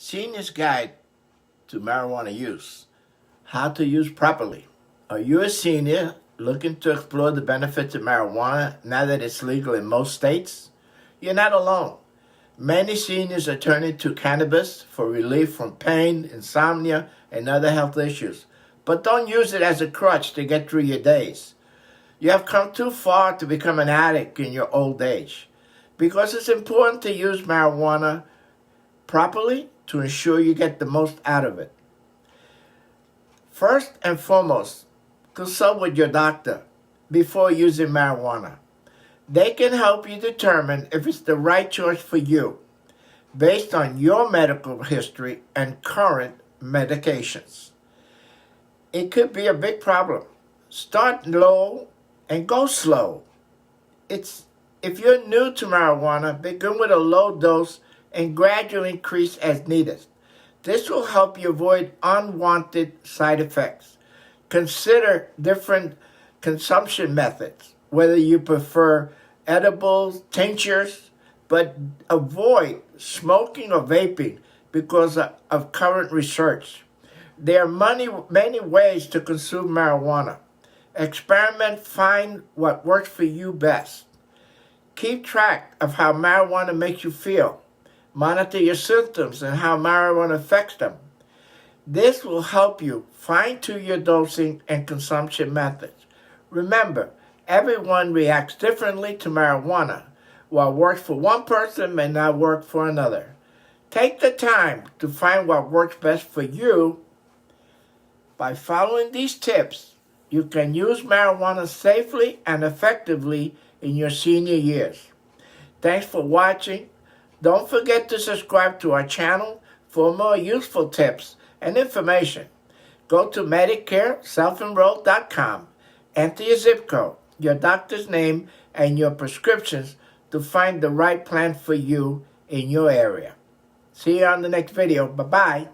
Senior's Guide to Marijuana Use. How to use properly. Are you a senior looking to explore the benefits of marijuana now that it's legal in most states? You're not alone. Many seniors are turning to cannabis for relief from pain, insomnia, and other health issues. But don't use it as a crutch to get through your days. You have come too far to become an addict in your old age. Because it's important to use marijuana properly to ensure you get the most out of it. First and foremost, consult with your doctor before using marijuana. They can help you determine if it's the right choice for you based on your medical history and current medications. It could be a big problem. Start low and go slow. If you're new to marijuana, begin with a low dose and gradually increase as needed. This will help you avoid unwanted side effects. Consider different consumption methods, whether you prefer edibles, tinctures, but avoid smoking or vaping because of current research. There are many ways to consume marijuana. Experiment, find what works for you best. Keep track of how marijuana makes you feel. Monitor your symptoms and how marijuana affects them. This will help you fine-tune your dosing and consumption methods. Remember, everyone reacts differently to marijuana. What works for one person may not work for another. Take the time to find what works best for you. By following these tips, you can use marijuana safely and effectively in your senior years. Thanks for watching. Don't forget to subscribe to our channel for more useful tips and information. Go to MedicareSelfenroll.com, enter your zip code, your doctor's name, and your prescriptions to find the right plan for you in your area. See you on the next video. Bye-bye.